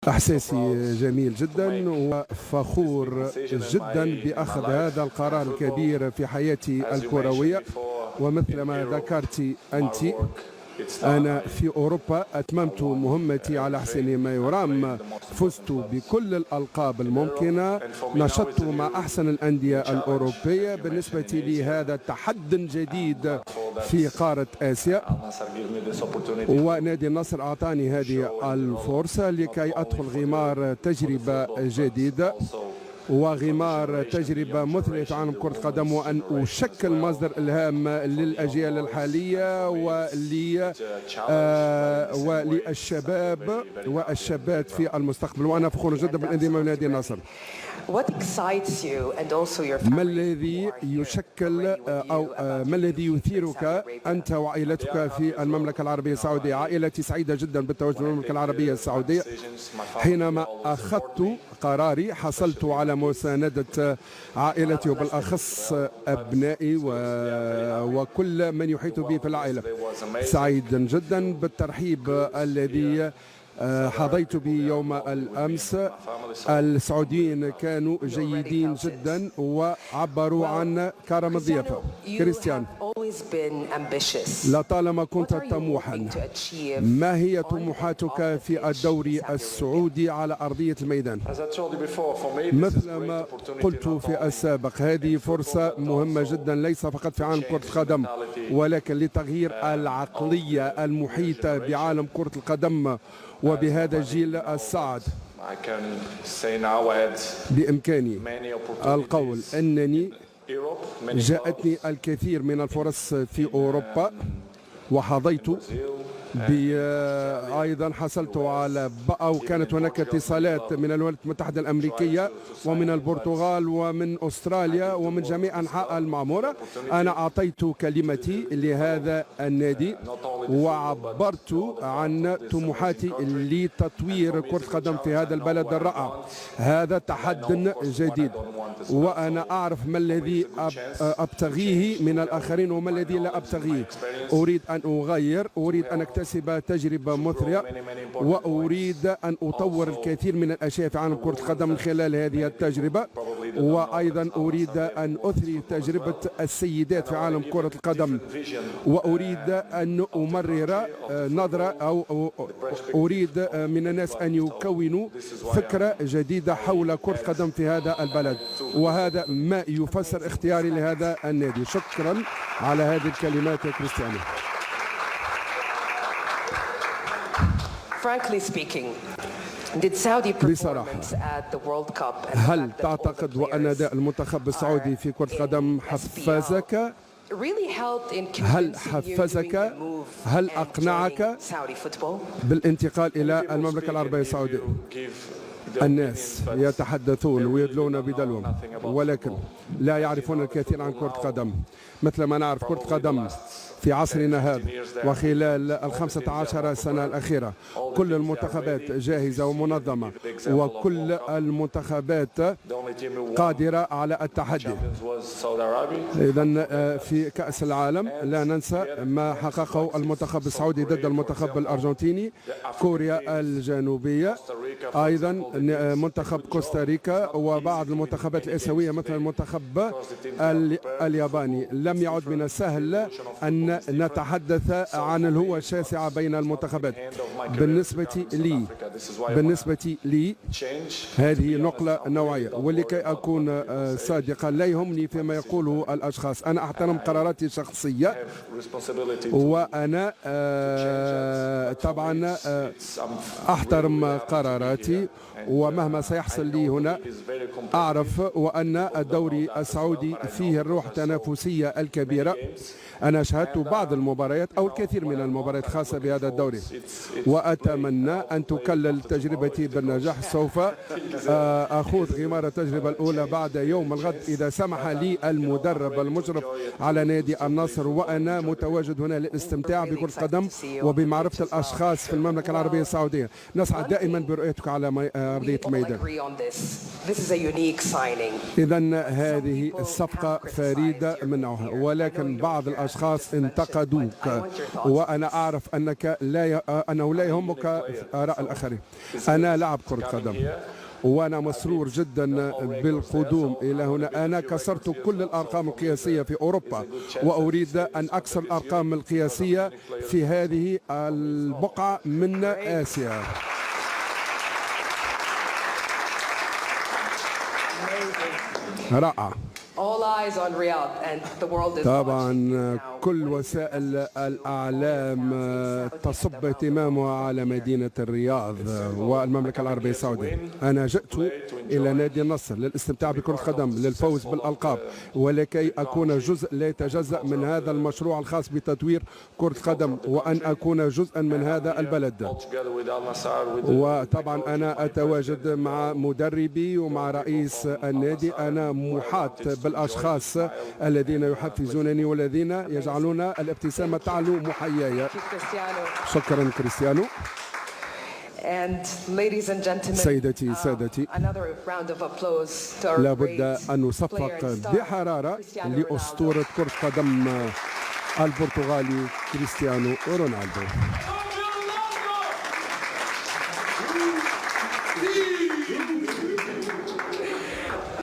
إحساسي جميل جدا وفخور جدا بأخذ هذا القرار الكبير في حياتي الكروية. ومثل ما ذكرت أنت، أنا في أوروبا أتممت مهمتي على أحسن ما يرام، فزت بكل الألقاب الممكنة، نشطت مع أحسن الأندية الأوروبية. بالنسبة لي هذا تحدي جديد في قارة آسيا، ونادي النصر أعطاني هذه الفرصة لكي أدخل غمار تجربة جديدة وغمار تجربة مثلى في عالم كرة القدم، وأن أشكل مصدر إلهام للأجيال الحالية وللشباب والشابات في المستقبل. وأنا فخور جدا بالانضمام لنادي النصر. ما الذي يشكل أو ما الذي يثيرك أنت وعائلتك في المملكة العربية السعودية؟ عائلتي سعيدة جدا بالتواجد في المملكة العربية السعودية. حينما أخذت قراري حصلت على مساندة عائلتي وبالأخص أبنائي وكل من يحيط بي في العائلة. سعيد جدا بالترحيب الذي حظيت به يوم الأمس. السعوديين كانوا جيدين جدا وعبروا عن كرم الضيافة. كريستيان، لطالما كنت طموحا، ما هي طموحاتك في الدوري السعودي على أرضية الميدان؟ مثل ما قلت في السابق، هذه فرصة مهمة جدا ليس فقط في عالم كرة القدم ولكن لتغيير العقلية المحيطة بعالم كرة القدم وبهذا الجيل الصاعد. بإمكاني القول أنني جاءتني الكثير من الفرص في أوروبا وحظيت أيضا حصلت على أو كانت هناك اتصالات من الولايات المتحدة الأمريكية ومن البرتغال ومن أستراليا ومن جميع أنحاء المعمورة. أنا أعطيت كلمتي لهذا النادي وعبرت عن طموحاتي لتطوير كرة القدم في هذا البلد الرائع. هذا تحدي جديد وأنا أعرف ما الذي أبتغيه من الآخرين وما الذي لا أبتغيه. أريد أن أغير، أريد أن أكتسب تجربة مثرية، وأريد أن أطور الكثير من الأشياء في عالم كرة القدم من خلال هذه التجربة. وأيضا أريد أن أثري تجربة السيدات في عالم كرة القدم، وأريد أن أمرر نظرة أو أريد من الناس أن يكونوا فكرة جديدة حول كرة القدم في هذا البلد، وهذا ما يفسر اختياري لهذا النادي. شكرا على هذه الكلمات يا كريستيانو. بصراحة، هل تعتقد وأن أداء المنتخب السعودي في كرة القدم حفزك؟ هل أقنعك بالانتقال إلى المملكة العربية السعودية؟ الناس يتحدثون ويدلون بدلوهم ولكن لا يعرفون الكثير عن كرة القدم. مثل ما نعرف كرة القدم في عصرنا هذا وخلال 15 سنة الأخيرة كل المنتخبات جاهزة ومنظمة، وكل المنتخبات قادرة على التحدي. إذن في كأس العالم لا ننسى ما حققه المنتخب السعودي ضد المنتخب الأرجنتيني، كوريا الجنوبية، أيضا منتخب كوستاريكا، وبعض المنتخبات الآسيوية مثل المنتخب الياباني. لم يعد من السهل أن نتحدث عن الهوة الشاسعة بين المنتخبات. بالنسبة لي هذه نقلة نوعية، ولكي أكون صادقا لا يهمني فيما يقوله الأشخاص. أنا أحترم قراراتي الشخصية، وأنا طبعا أحترم قراراتي، ومهما سيحصل لي هنا أعرف وأن الدوري السعودي فيه الروح التنافسية الكبيرة. أنا شاهدت بعض المباريات أو الكثير من المباريات الخاصة بهذا الدوري، وأتمنى أن تكلل تجربتي بالنجاح. سوف أخوض غمار التجربة الأولى بعد يوم الغد إذا سمح لي المدرب المشرف على نادي النصر، وأنا متواجد هنا للاستمتاع بكرة القدم وبمعرفة الأشخاص في المملكة العربية السعودية. نسعد دائما برؤيتك على أرضية الميدان. إذا هذه الصفقة فريدة من نوعها، ولكن بعض الأشخاص انتقدوك، وأنا أعرف أنه لا يهمك آراء الآخرين. أنا لاعب كرة قدم وأنا مسرور جدا بالقدوم إلى هنا. أنا كسرت كل الأرقام القياسية في أوروبا، وأريد أن أكسر الأرقام القياسية في هذه البقعة من آسيا. رائع. طبعا كل وسائل الأعلام تصب اهتمامها على مدينة الرياض والمملكة العربية السعودية. أنا جئت إلى نادي النصر للاستمتاع بكرة القدم، للفوز بالألقاب، ولكي أكون جزء لا يتجزأ من هذا المشروع الخاص بتطوير كرة القدم، وأن أكون جزءا من هذا البلد. وطبعا أنا أتواجد مع مدربي ومع رئيس النادي. أنا محاط بالأشخاص الذين يحفزونني والذين يجعلون الابتسامة تعلو محياي. شكرا كريستيانو. سيدتي سادتي، لابد أن نصفق بحرارة لأسطورة كرة قدم البرتغالي كريستيانو رونالدو.